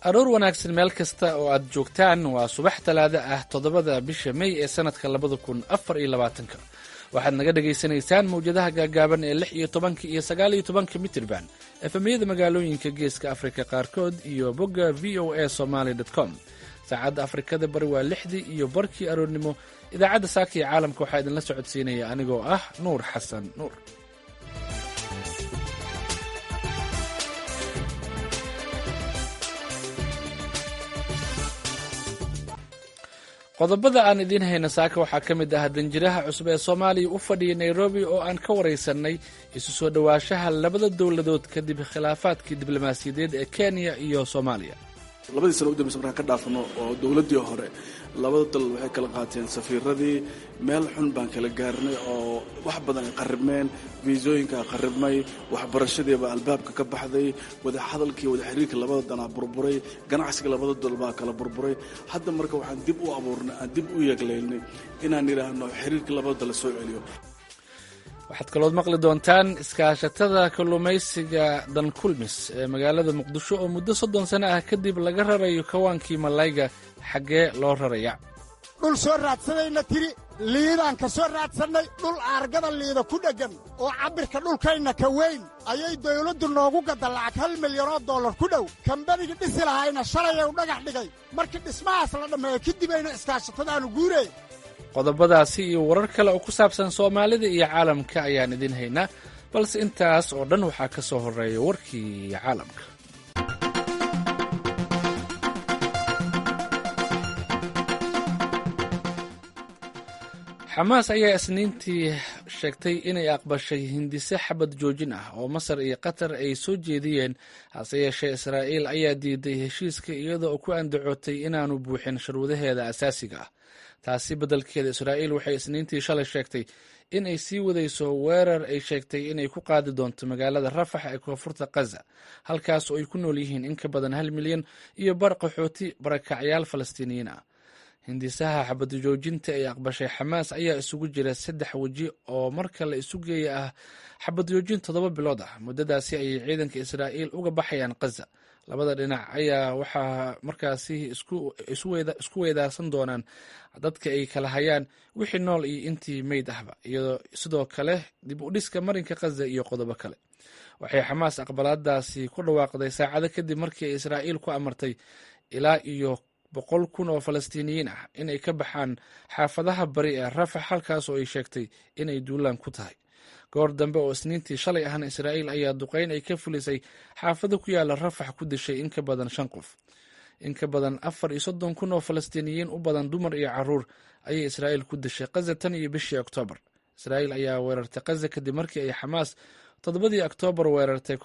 aroor wanaagsan meel kasta oo aad joogtaan. waa subax talaado ah 7da bisha May ee sanadka 2024. waxaad naga dhagaysanaysaan mawjadaha gaagaaban ee 16 iyo 19 mitirban efemiyada magaalooyinka geeska Afrika qaarkood iyo bogga voasomali.com. saacadda Afrikada bari waa 6 iyo barkii aroornimo. idaacadda saaka ee caalamka waxaa idinla socodsiinaya anigoo ah Nuur Xasan Nuur. qodobada aan idiin hayna saaka waxaa ka mid ah danjiraha cusub ee Soomaaliya u fadhiya Nairobi oo aan ka wareysanay isu soo dhawaashaha labada dowladood kadib khilaafaadkii diblomaasiyadeed ee Kenya iyo Soomaaliya. labadii sano ugu dambeysay markaan ka dhaafno oo dowladii hore labada dal waxay kala qaateen safiiradii meel xun baan kala gaarnay oo wax badan ay qaribmeen, viisooyinka qaribmay, waxbarashadiiba albaabka ka baxday, wada hadalkii wada xiriirka labada dana burburay, ganacsiga labada dal baa kala burburay. hadda marka waxaan dib u abuurnay, aan dib u yeegleynay inaan yiraahdo xiriirka labada dal soo celiyo. waxaad kaloo maqli doontaan iskaashatada kalluumaysiga dan kulmis ee magaalada Muqdisho oo muddo 30 sano ah kadib laga rarayo kawaankii malayga. xaggee loo raraya? dhul soo raadsadayna tiri liidaan ka soo raadsannay, dhul aargada liida ku dheggan oo cabbirka dhulkayna ka weyn ayay dawladdu noogu gadda lacag $1 milyan oo ku dhow. kambanigii dhisi lahayna shalay u dhagax dhigay. markii dhismahaas la dhammeeyo kadibeyna iskaashatadaanu guurey. qodobadaasi iyo warar kale oo ku saabsan Soomaalida iyo caalamka ayaan idin haynaa, balse intaas oo dhan waxaa ka soo horeeya warkii caalamka. xamaas ayaa isniintii sheegtay inay aqbashay hindise xabad joojin ah oo Masar iyo Qatar ay soo jeediyeen, hase yeeshee Israa'iil ayaa diiday heshiiska iyada oo ku andacootay inaanu buuxin shuruudaheeda asaasiga ah. taasi beddelkeeda Israa'iil waxay isniintii shalay sheegtay in ay sii wadayso weerar ay sheegtay inay ku qaadi doonto magaalada Rafax ee koonfurta Gaza, halkaas oo ay ku nool yihiin in ka badan 1 milyan iyo bar qaxooti barakacyaal Falastiiniyiin ah. hindisaha xabad joojinta ay aqbashay Xamaas ayaa isugu jira 3 waji oo marka la isu geeyo ah xabad joojin 7 bilood ah. muddadaasi ayay ciidanka Israa'iil uga baxayaan Gaza. labada dhinac ayaa waxaa markaasi isku weedaarsan doonaan dadka ay kala hayaan, wixii nool iyo intii meyd ahba, iyadoo sidoo kale dib u dhiska marinka Gaza iyo qodobo kale. waxay Xamaas aqbalaadaasi ku dhawaaqday saacado kadib markii ay Israa'iil ku amartay ilaa iyo 100,000 oo Falastiiniyiin ah inay ka baxaan xaafadaha bari ee Rafax, halkaas oo ay sheegtay inay duulaan ku tahay. goor dambe oo isniintii shalay ahna Israa'iil ayaa duqeyn ay ka fulisay xaafado ku yaala Rafax ku dishay in ka badan 5 qof. in ka badan 34,000 oo Falastiiniyiin u badan dumar iyo carruur ayay Israa'iil ku dishay Gaza tan iyo bishii Oktoobar. Israa'iil ayaa weerartay Gaza kadib markii ay Xamaas 7 Oktoobar weerartay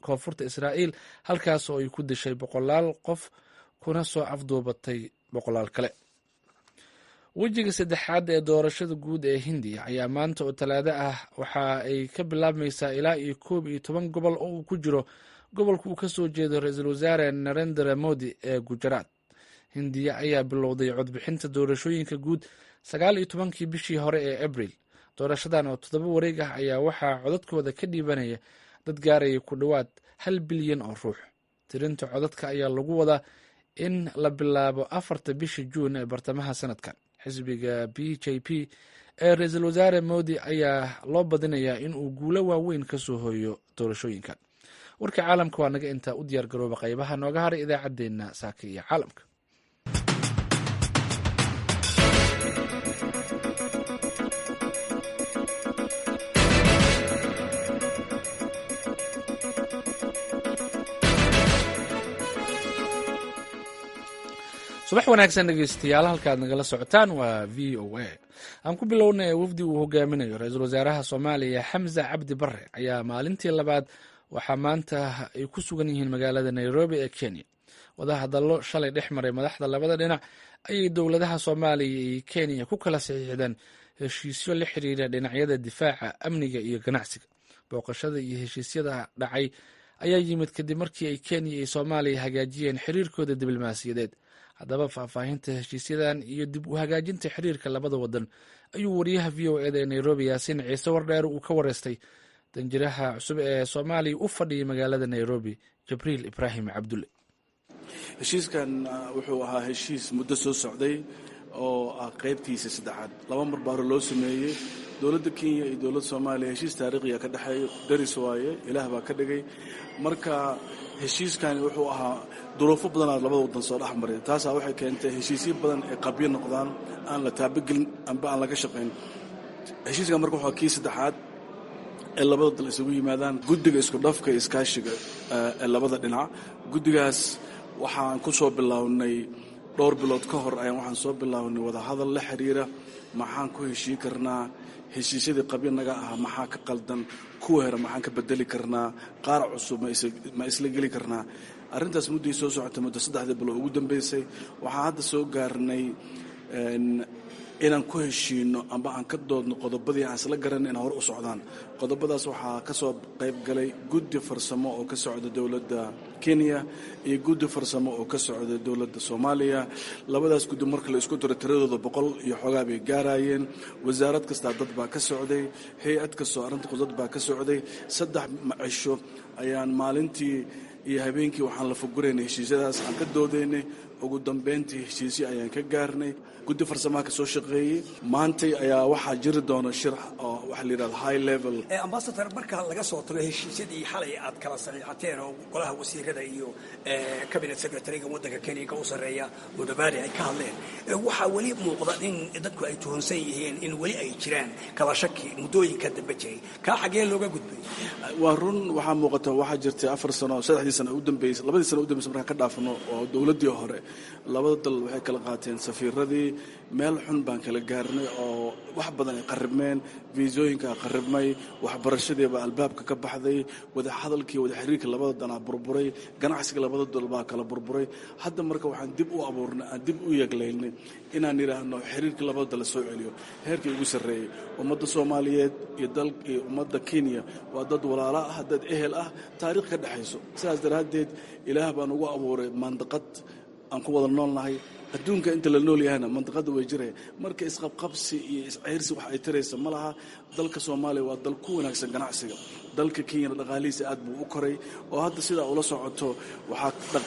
koonfurta Israa'iil, halkaas oo ay ku dishay 100 qof kuna soo afduubatay 100 kale. wejiga saddexaad ee doorashada guud ee Hindiya ayaa maanta oo talaado ah waxa ay ka bilaabmaysaa ilaa iyo 11 gobol oo uu ku jiro gobolka uu ka soo jeedo ra'iisul wasaare Narendra Modi ee Gujarat. Hindiya ayaa bilowday codbixinta doorashooyinka guud 19 bishii hore ee Abriil. doorashadan oo 7 wareeg ah ayaa waxaa codadkooda ka dhiibanaya dad gaaraya ku dhowaad 1 bilyan oo ruux. tirinta codadka ayaa lagu wadaa in la bilaabo 4 bishii Juun ee bartamaha sanadkan. xisbiga BJP ee ra'iisul wasaare Modi ayaa loo badinayaa in uu guulo waaweyn ka soo hooyo doorashooyinkan. warka caalamka waa naga intaa. u diyaar garooba qaybaha nooga haray idaacaddeenna saaka iyo caalamka. subax wanaagsan dhegeystayaal, halkaad nagala socotaan waa VOA. aan ku bilownay wafdi uu hogaaminayo ra'iisul wasaaraha Soomaaliya Xamza Cabdi Barre ayaa maalintii labaad waxaa maanta ay ku sugan yihiin magaalada Nairobi ee Kenya. wadahadallo shalay dhex maray madaxda labada dhinac ayay dowladaha Soomaaliya iyo Kenya ku kala saxiixdeen heshiisyo la xiriira dhinacyada difaaca, amniga iyo ganacsiga. booqashada iyo heshiisyada dhacay ayaa yimid kadib markii ay Kenya iyo Soomaaliya hagaajiyeen xiriirkooda diblomaasiyadeed. haddaba faahfaahinta heshiisyadan iyo dib u hagaajinta xiriirka labada wadan ayuu wariyaha VOA ee Nairobi Yaasiin Ciise Wardheer uu ka wareystay danjiraha cusub ee Soomaaliya u fadhiyay magaalada Nairobi Jibriil Ibraahim Cabdulle. heshiiskan wuxuu ahaa heshiis muddo soo socday oo ah qaybtiisa saddexaad 2 mar baa loo sameeyey dowladda Kenya iyo dowladda Soomaaliya heshiis taariikhi ka dhaxeeyo daris waaye ilaah baa ka dhigay marka heshiiskan wuxuu ahaa duruufo badan oo labada wadan soo dhaxmaray taas waxay keentay heshiisyo badan ee qabyo noqdaan aan la taabagelin amba aan laga shaqeyn heshiiskan marka wuxuu kii saddexaad ee labada dal isugu yimaadaan guddiga isku dhafka iskaashiga ee labada dhinac guddigaas waxaan ku soo bilownay dhowr bilood ka hor ayaan waxaan soo bilownay wada hadal la xiriira maxaan ku heshiin karnaa heshiisyadii qabyo naga ah maxaa ka qaldan kuwa hore maxaan ka bedeli karnaa qaar cusub ma isla geli karnaa arrintaas muddo soo socotay muddo 3 bilood ugu dambeysay waxaan hadda soo gaarnay inaan ku heshiino amba aan ka doodno qodobadii aan isla garanay in hor u socdaan qodobadaas waxaa ka soo qayb galay guddi farsamo oo ka socda dowladda Kenya iyo guddi farsamo oo ka socda dowladda Soomaaliya labadaas guddi marka la isku daro tiradooda 100 iyo xogaa bay gaarayeen wasaarad kasta dad baa ka socday hay'ad kasta arrinta qodobad baa ka socday 3 macisho ayaan maalintii iyo habeenkii waxaan la fugureynay heshiisyadaas aan ka doodeynay ugu dambeyntii heshiisyo ayaan ka gaarnay guddi farsamaha ka soo shaqeeyay maanta ayaa waxaa jiri doona shir oo waxa la yiraahdo high level ambassador marka laga soo tago heshiisyadii xalay aad kala saxiixateen oo golaha wasiirada iyo cabinet secretary-ga waddanka Kenya ka u sareeya Mudavadi ay ka hadleen waxaa wali muuqda in dadku ay tuhunsan yihiin in wali ay jiraan kala shaki muddooyinka dambe jiray ka xagee looga gudbay waa run waxaa muuqata waxaa jirtay 4 sano 3 sano u dambeysay 2 sano u dambeysay marka ka dhaafno oo dowladii hore labada dal waxay kala qaateen safiiradii meel xun baan kala gaarnay oo wax badan ay qaribmeen viisooyinka qaribmay waxbarashadii baa albaabka ka baxday wada hadalkii wada xiriirka labada dal burburay ganacsiga labada dal baa kala burburay hadda marka waxaan dib u abuurnay aan dib u yeegleynay inaan yiraahdo xiriirka labada dal soo celiyo heerkii ugu sareeyay ummadda Soomaaliyeed iyo dalka iyo ummadda Kenya waa dad walaalo ah dad ehel ah taariikh ka dhaxayso sidaas daraadeed ilaah baan ugu abuuray mandaqad aan ku wada noolnahay adduunka inta la nool yahayna mandaqada way jiray marka isqabqabsi iyo isceyrsi wax ay tiraysa malaha dalka Soomaaliya waa dal ku wanaagsan ganacsiga dalka Kenya dhaqaalihiisa aad buu u koray oo hadda sida ula socoto waxa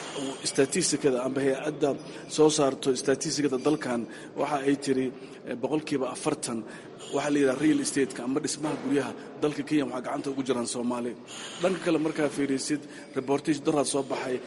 statistikada amba hay'adda soo saarto statistikada dalkan waxa ay tiri 40% waxa la yiraahdo real estate-ka ama dhismaha guryaha dalka Kenya waxa gacanta ugu jiraan Soomaaliya dhanka kale marka fiirisid reportage daraad soo baxay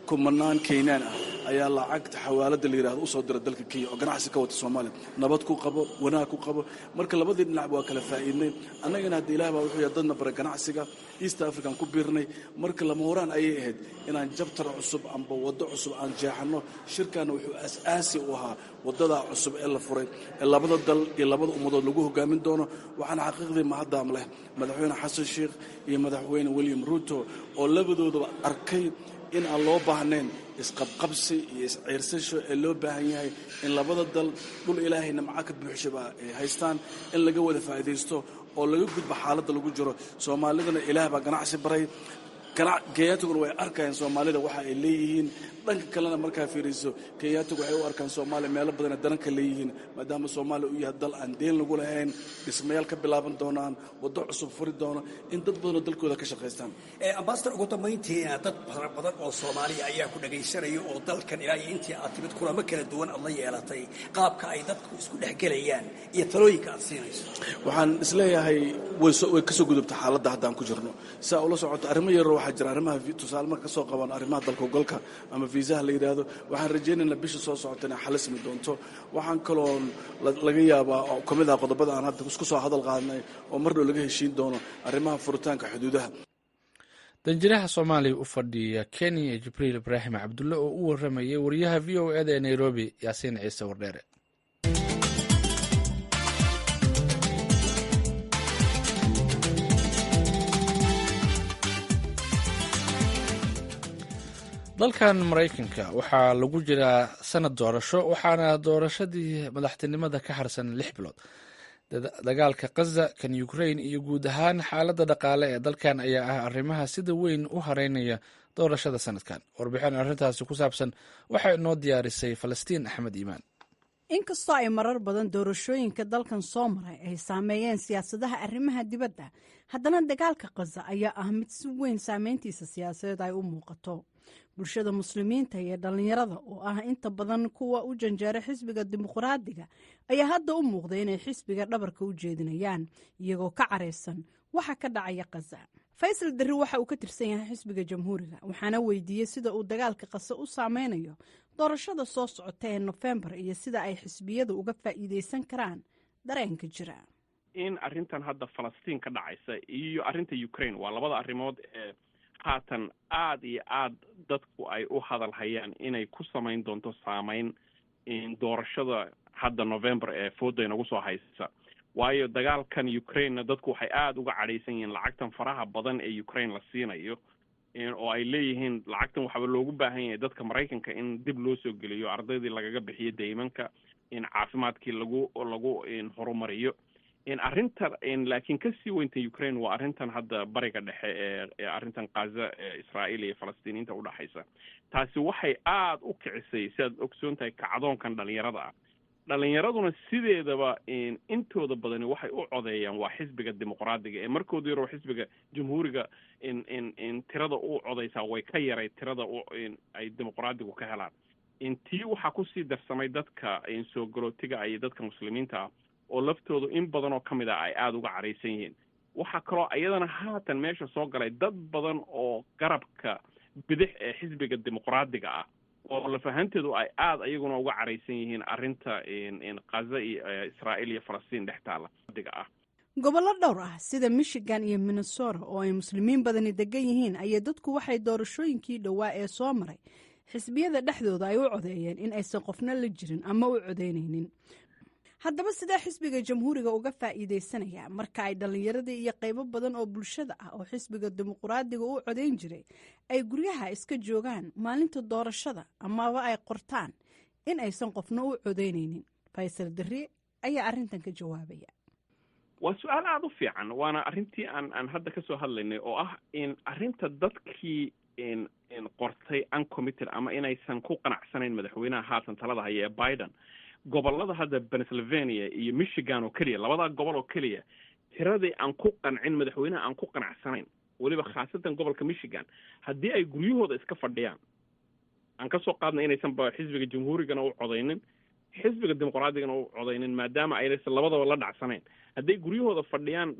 kumanaan Kenyan ah ayaa lacagta xawaalada la yiraahdo u soo diray dalka Kenya oo ganacsi ka wata Soomaaliya nabad ku qabo wanaag ku qabo marka labadii dhinac waa kala faa'iidnay annagana hadda Ilaahay baa wuxuu yadana bar ganacsiga East African ku biirnay marka lama horaan ayay ahayd inaan jabtar cusub amba wado cusub aan jeexano shirkana wuxuu asaasi u ahaa wadada cusub ee la furay ee labada dal iyo labada ummadood lagu hogaamin doono waxaan xaqiiqdii mahadam leh madaxweyne Xasan Sheikh iyo madaxweyne William Ruto oo labadooduba arkay in aan loo baahnayn isqabqabsi iyo isciirsasho ee loo baahan yahay in labada dal dhul ilaahayna macaa ka buuxshaba ay haystaan in laga wada faa'iideysto oo laga gudbo xaaladda lagu jiro Soomaalidana Ilaah baa ganacsi baray Kenyatuguna way arkayaan Soomaalida waxa ay leeyihiin dhanka kalena markaa fiiriso Kenyatugu waxay u arkaan Soomaaliya meelo badan oo daranka leeyihiin maadaama Soomaaliya uu yahay dal aan deen lagu lahayn dhismayaal ka bilaaban doonaan wado cusub furi doono in dad badan oo dalkooda ka shaqeystaan ambassador ugu dambeyntii dad badan oo Soomaaliya ayaa ku dhageysanaya oo dalkan ilaa intii aad timid kulamo kala duwan alla yeelatay qaabka ay dadku isku dhexgalayaan iyo talooyinka aad siinayso waxaan isleeyahay way ka soo gudubtay xaaladda hadda aan ku jirno saa ula socoto arrimo yar waxaa jira arrimaha tusaale marka soo qaban arrimaha dalka golka ama viisaha la yiraahdo waxaan rajaynaynaa bisha soo socota inay xalismi doonto waxaan kaloo laga yaabaa oo kamid ah qodobada aan hadda isku soo hadal qaadnay oo mar dhow laga heshiin doono arrimaha furitaanka xuduudaha danjiraha Soomaaliya u fadhiya Kenya Jibriil Ibrahim Cabdulle oo u waramayay wariyaha VOA ee Nairobi Yaasiin Ciise Wardheere dalkan Mareykanka waxaa lagu jiraa sanad doorasho waxaana doorashadii madaxtinimada ka harsan 6 bilood dagaalka Gaza kan Ukraine iyo guud ahaan xaaladda dhaqaale ee dalkan ayaa ah arrimaha sida weyn u hareynaya doorashada sanadkan warbixin arrintaasi ku saabsan waxay inoo diyaarisay Falastiin Axmed Iimaan inkastoo ay marar badan doorashooyinka dalkan soo maray ay saameeyeen siyaasadaha arrimaha dibadda haddana dagaalka Gaza ayaa ah mid si weyn saameyntiisa siyaasadeed ay u muuqato bulshada muslimiinta iyo dhallinyarada oo ah inta badan kuwa u janjeera xisbiga dimuqraadiga ayaa hadda u muuqday inay xisbiga dhabarka u jeedinayaan iyagoo ka caraysan waxa ka dhacaya Gaza. Faysal Darri waxa uu ka tirsan yahay xisbiga jamhuuriga waxaana weydiiyey sida uu dagaalka Gaza u saameynayo doorashada soo socota ee November iyo sida ay xisbiyadu uga faa'iideysan karaan dareenka jira. In arrintan hadda Falastiin ka dhacaysa iyo arrinta Ukraine waa labada arrimood ee haatan aad iyo aad dadku ay u hadal hayaan inay ku samayn doonto saameyn in doorashada hadda November ee fooda inagu soo haysa. waayo dagaalkan Ukraine dadku waxay aad uga cadhaysan yihiin lacagtan faraha badan ee Ukraine la siinayo oo ay leeyihiin lacagtan waxa loogu baahan yahay dadka Mareykanka in dib loo soo geliyo ardaydii lagaga bixiyo deymanka in caafimaadkii lagu horumariyo in arrinta laakiin ka sii weynta Ukraine waa arrintan hadda bariga dhexe ee arrintan Gaza ee Israa'iil iyo Falastiiniinta u dhaxaysa taasi waxay aad u kicisay sidaad ogsoontahay kacdoonkan dhalinyaraduna sideedaba intooda badani waxay u codeeyaan waa xisbiga dimuqraadiga ee markooda yar oo xisbiga jamhuuriga tirada u codeysaa way ka yaray tirada ay dimuqraadigu ka helaan intii waxaa kusii darsamay dadka soo galootiga iyo dadka muslimiinta ah oo laftoodu in badan oo kamid ah ay aada uga caraysan yihiin waxaa kaloo iyadana haatan meesha soo galay dad badan oo garabka bidix ee xisbiga dimuqraadiga ah oo lafahanteedu ay aad ayaguna uga caraysan yihiin arrinta Gaza iyo Israa'iil iyo Falastiin dhextaala ah gobollo dhowr ah sida Michigan iyo Minnesota oo ay muslimiin badani degan yihiin ayay dadku waxay doorashooyinkii dhawaa ee soo maray xisbiyada dhexdooda ay u codeeyeen in aysan qofna la jirin ama u codeynaynin haddaba sidee xisbiga jamhuuriga uga faa'iideysanaya marka ay dhallinyaradii iyo qaybo badan oo bulshada ah oo xisbiga dimuqraadiga u codeyn jiray ay guryaha iska joogaan maalinta doorashada amaba ay qortaan in aysan qofna u codeynaynin? Faysal Darri ayaa arrintan ka jawaabaya. waa su-aal aada u fiican waana arrintii aan hadda ka soo hadlaynay oo ah in arrinta dadkii qortay uncommitted ama inaysan ku qanacsanayn madaxweynaha haatan talada haya ee Biden gobolada hadda Pennsylvania iyo Michigan oo kaliya labada gobol oo kaliya tiradii aan ku qancin madaxweynaha aan ku qanacsanayn waliba khaasatan gobolka Michigan haddii ay guryahooda iska fadhiyaan aan ka soo qaadnay inaysan ba xisbiga jamhuurigana u codeynin xisbiga dimuqraadiga u codeynin maadaama aysan labadaba la dhacsanayn haday guryahooda fadhiyaan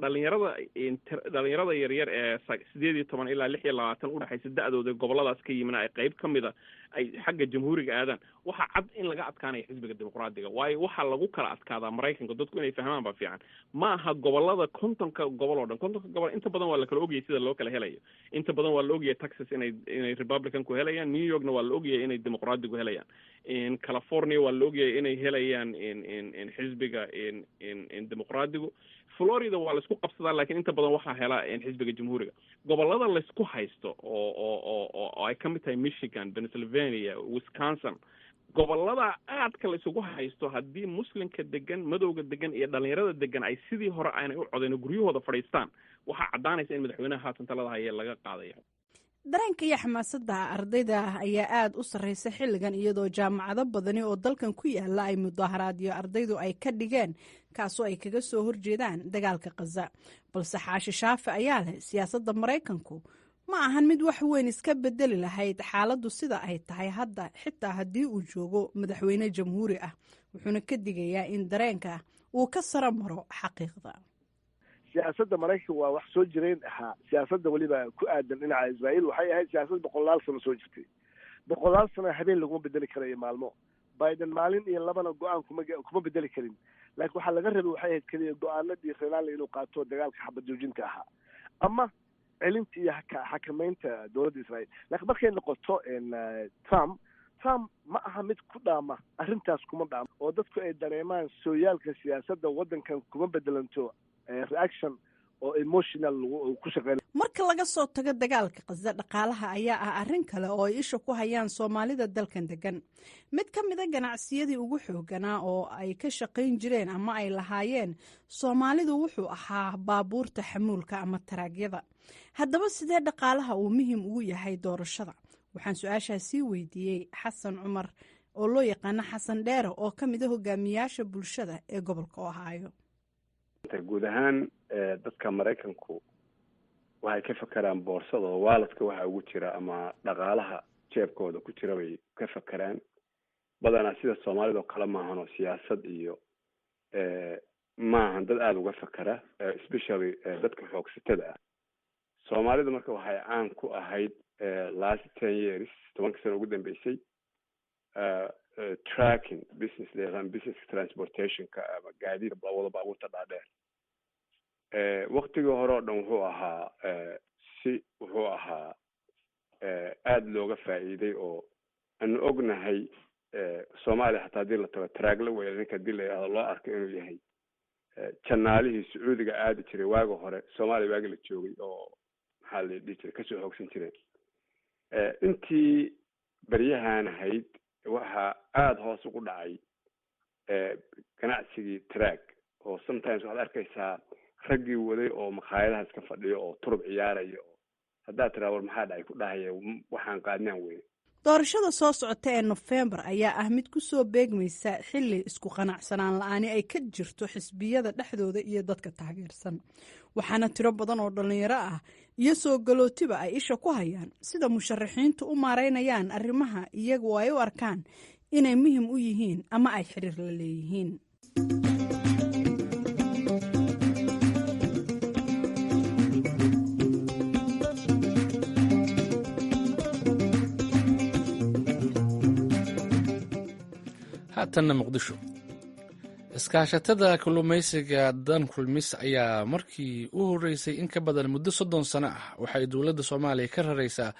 dhalinyarada yaryar ee 18 ilaa 26 u dhaxaysa da'dooda goboladaas ka yimina ay qayb kamida ay xagga jamhuuriga aadaan waxa cad in laga adkaanayo xisbiga dimuqraadiga waayo waxa lagu kala adkaadaa Mareykanka dadku inay fahmaan ba fiican ma aha gobolada kontonka gobol oo dhan kontonka gobol inta badan waa la kala ogyahay sida loo kala helayo inta badan waa la ogyahay Texas inay Republican ku helayaan New Yorkna waa la ogyahay inay dimuqraadigu helayaan in California waa la ogyahay inay helayaan in xisbiga in dimuqraadigu Florida waa la isku qabsadaa laakiin inta badan waxa hela xisbiga jamhuuriga gobolada la isku haysto oo ay kamid tahay Michigan, Pennsylvania, Wisconsin gobolada aadka la isugu haysto haddii muslimka degan madowga degan iyo dhalinyarada degan ay sidii hore aanay u codeyn guryahooda fadhiistaan waxaa caddaanaysa in madaxweynaha haatan talada haya laga qaadayo dareenka iyo xamaasadda ardayda ayaa aad u sarreysa xilligan iyadoo jaamacado badani oo dalkan ku yaala ay mudaharaadyo ardaydu ay ka dhigeen kaasoo ay kaga soo horjeedaan dagaalka Gaza balse Xaashi Shaafi ayaa leh siyaasadda Mareykanku ma ahan mid wax weyn iska bedeli lahayd xaaladdu sida ay tahay hadda xitaa haddii uu joogo madaxweyne jamhuuri ah wuxuuna ka digayaa in dareenka uu ka sara maro xaqiiqda siyaasadda Mareykanka waa wax soo jireen ahaa siyaasadda waliba ku aadan dhinaca Israa'iil waxay ahayd siyaasad boqolaal sano soo jirtay boqolaal sano habeen lagu bedeli karayo maalmo Biden maalin iyo labana go'aan kuma bedeli karin laakiin waxa laga rabay waxay ahayd kaliya go'aanadii Israa'iil inuu qaato dagaalka xabad joojinta ahaa ama celinta iyo xakameynta dowladda Israa'iil laakiin markay noqoto Trump ma aha mid ku dhaama arrintaas kuma dhaama oo dadku ay dareemaan sooyaalka siyaasadda waddankan kuma bedelanto reaction oo emotional ku shaqeyn marka laga soo tago dagaalka Gaza dhaqaalaha ayaa ah arrin kale oo ay isha ku hayaan Soomaalida dalkan degan mid ka mid ah ganacsiyadii ugu xooganaa oo ay ka shaqeyn jireen ama ay lahaayeen Soomaalidu wuxuu ahaa baabuurta xamuulka ama taraagyada haddaba sidee dhaqaalaha uu muhiim ugu yahay doorashada waxaan su-aashaasi weydiiyey Xasan Cumar oo loo yaqaan Xasan Dheere oo ka mid ah hogaamiyaasha bulshada ee gobolka Ohio guud ahaan dadka Mareykanku waxay ka fakaraan boorsada oo waaladka waxa ugu jira ama dhaqaalaha jeebkooda ku jira bay ka fakeraan badanaa sida soomaalida oo kale maahan oo siyaasad iyo maahan dad aada uga fakera especially dadka xoogsatada ah soomaalida marka waxay caan ku ahayd last 10 years 10 sano ugu dambeysay tracking business leeyahay business transportation-ka ama gaadiid wada baabuurta dhaadheer waqtigii hore oo dhan wuxuu ahaa aada looga faa'iiday oo aanu ognahay soomaaliya xataa haddii la tago traagla weya ninka hadii la yidhahdo loo arko inuu yahay janaalihii sacuudiga aadi jiray waaga hore soomaaliya waagi la joogay oo maxaa la dhihi jiray kasoo xoogsan jireen intii baryahan ahayd waxaa aada hoos ugu dhacay ganacsigii traag oo sometimes waxaad arkaysaa raggii waday oo makhaayadaha iska fadhiyo oo turub ciyaaraya oo haddaad tiraa war maxaa dhacay ku dhahaya waxaan qaadnaan weyne doorashada soo socota ee Nofembar ayaa ah mid ku soo beegmaysa xilli isku qanacsanaan la'aani ay ka jirto xisbiyada dhexdooda iyo dadka taageersan waxaana tiro badan oo dhalinyaro ah iyo soo galootiba ay isha ku hayaan sida musharaxiintu u maareynayaan arrimaha iyagu ay u arkaan inay muhiim u yihiin ama ay xiriir la leeyihiin haatanna muqdisho iskaashatada kalluumaysiga dan kulmis ayaa markii u horeysay in ka badan muddo 30 sano ah waxay dowladda Soomaaliya ka raraysaa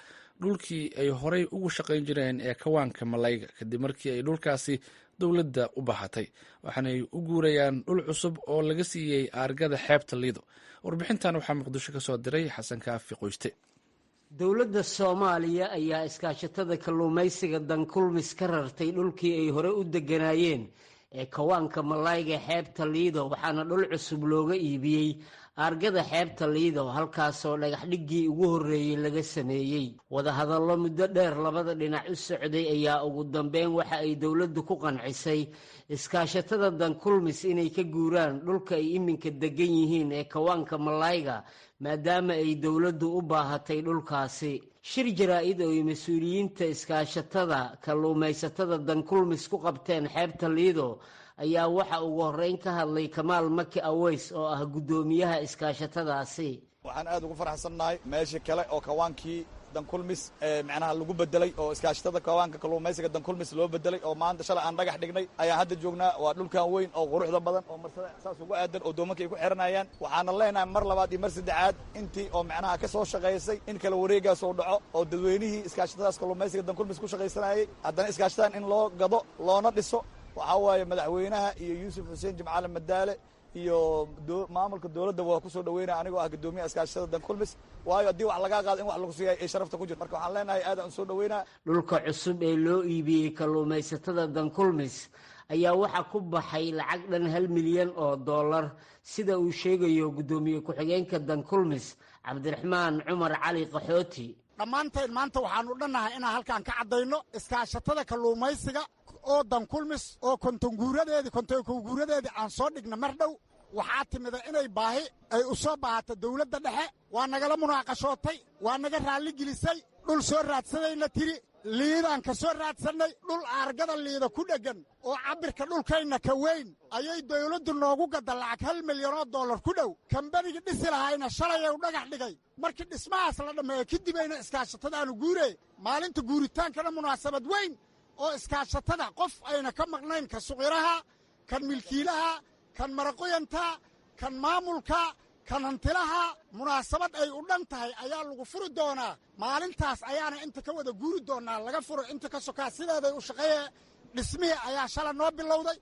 dhulkii ay horey ugu shaqayn jireen ee kawaanka malayga kadib markii ay dhulkaasi dowladda u baahatay waxaanay u guurayaan dhul cusub oo laga siiyey aargada xeebta Liido warbixintan waxaa muqdisho ka soo diray Xasan Kaafi Qoyste dowladda Soomaaliya ayaa iskaashatada kalluumaysiga dan kulmis ka rartay dhulkii ay hore u deganaayeen ee kawaanka malayga xeebta Liido waxaana dhul cusub looga iibiyey aargada xeebta Liido halkaasoo dhagax dhigii ugu horeeyay laga sameeyey wada hadallo muddo dheer labada dhinac u socday ayaa ugu dambeyn waxa ay dowladdu ku qancisay iskaashatada dan kulmis inay ka guuraan dhulka ay iminka degan yihiin ee kawaanka malayga maadaama ay dowladdu u baahatay dhulkaasi shir jaraa'id oo ay mas-uuliyiinta iskaashatada kalluumaysatada dan kulmis ku qabteen xeebta Liido ayaa waxa ugu horeyn ka hadlay Kamaal Maki Aweys oo ah gudoomiyaha iskaashatadaasi waxaan aad ugu faraxsannahay meeshii kale oo kawaankii dan kulmis macnaha lagu bedelay oo iskaashatada kawaanka kalluumaysiga dan kulmis loo bedelay oo maanta shalay aan dhagax dhignay ayaan hadda joognaa waa dhulkan weyn oo quruxda badan oo marsada saas ugu aadan oo doomanka ay ku xiranayaan waxaana leenahay mar labaad iyo mar saddexaad intii oo macnaha ka soo shaqaysay in kala wareegaas oo dhaco oo dadweynihii iskaashatadaas kalluumaysiga dan kulmis ku shaqaysanayay haddana iskaashataan in loo gado loona dhiso waxaa waaye madaxweynaha iyo yuusuf xuseen jimcaale madaale iyo maamulka dowladda waa ku soo dhaweynaya anigoo ah gudoomiyaha iskaashatada dan kulmis waayo haddii wax lagaa qaado in wax lagu siiyay ay sharafta ku jirto marka waxaan leenahay aad aan soo dhaweynaa dhulka cusub ee loo iibiyey kalluumaysatada dan kulmis ayaa waxaa ku baxay lacag dhan $1 milyan sida uu sheegayo gudoomiye ku-xigeenka dan kulmis Cabdiraxmaan Cumar Cali Qaxooti dhammaanteen maanta waxaanu dhannahay inaan halkaan ka caddayno iskaashatada kalluumaysiga oo dan kulmis oo kontonguuradeedii aan soo dhigna mar dhow waxaa timida inay baahi ay u soo baahato dawladda dhexe waa nagala munaaqashootay waa naga raalligelisay dhul soo raadsadayna tiri liidaan ka soo raadsannay dhul aargada liida ku dheggan oo cabbirka dhulkayna ka weyn ayay dawladdu noogu gadda lacag $1 milyan ku dhow kambanigii dhisi lahayna shalayay u dhagax dhigay markii dhismahaas la dhammeeyo kadibeyna iskaashatadaanu guuree maalinta guuritaankana munaasabad weyn oo iskaashatada qof ayna ka maqnayn ka suqiraha kan milkiilaha kan maraqoyanta kan maamulka kan hantilaha munaasabad ay u dhan tahay ayaa lagu furi doonaa maalintaas ayaana inta ka wada guuri doonaa laga furo inta ka sokaa sideeday u shaqeeye dhismihii ayaa shala noo bilowday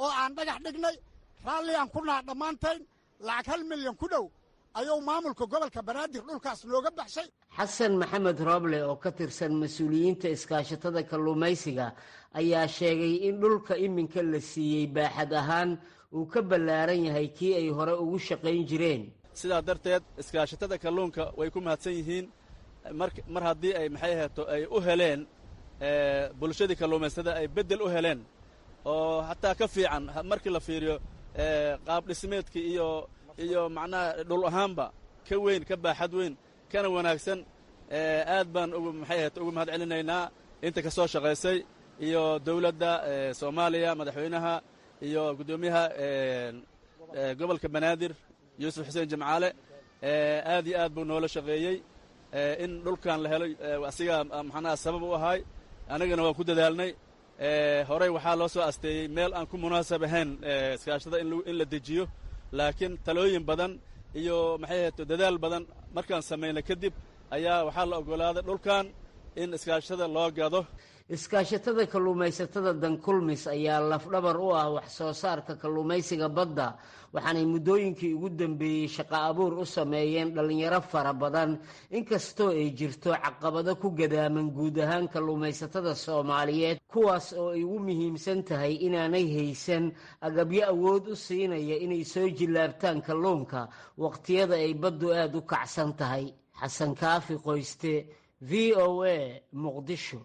oo aan dhagax dhignay raalliaan ku naha dhammaantayn lacag $1 milyan ku dhow ayuu maamulka gobolka Banaadir dhulkaas looga baxshay Xasan Maxamed Roble oo ka tirsan mas'uuliyiinta iskaashatada kalluumaysiga ayaa sheegay in dhulka iminka la siiyey baaxad ahaan uu ka ballaaran yahay kii ay hore ugu shaqayn jireen sidaa darteed iskaashatada kalluunka way ku mahadsan yihiin mar haddii ay maxay ahaato ay u heleen bulshadii kalluumaystada ay beddel u heleen oo hataa ka fiican markii la fiiriyo qaab dhismeedkii iyo macnaha dhul ahaanba ka weyn ka baaxad weyn kana wanaagsan aad baan maxay ahaato ugu mahad celinaynaa inta ka soo shaqaysay iyo dowladda soomaaliya madaxweynaha iyo guddoomiyaha gobolka banaadir yuusuf xuseen jimcaale aad iyo aad buu noola shaqeeyey in dhulkan la helo asigaa maxanaha sabab u ahay anagana waan ku dadaalnay horey waxaa loo soo asteeyey meel aan ku munaasab ahayn iskaashatada in la dejiyo laakiin talooyin badan iyo maxay ahayto dadaal badan markaan samaynay kadib ayaa waxaa la oggolaaday dhulkan in iskaashatada loo gado iskaashatada kalluumaysatada dankulmis ayaa lafdhabar u ah wax soo saarka kalluumaysiga badda waxaanay muddooyinkii ugu dambeeyey shaqo abuur u sameeyeen dhallinyaro fara badan inkastoo ay jirto caqabado ku gadaaman guud ahaan kalluumaysatada soomaaliyeed kuwaas oo ay ugu muhiimsan tahay inaanay haysan agabyo awood u siinaya inay soo jillaabtaan kalluunka waqtiyada ay baddu aad u kacsan tahay xasan kaafi qoyste v o a muqdisho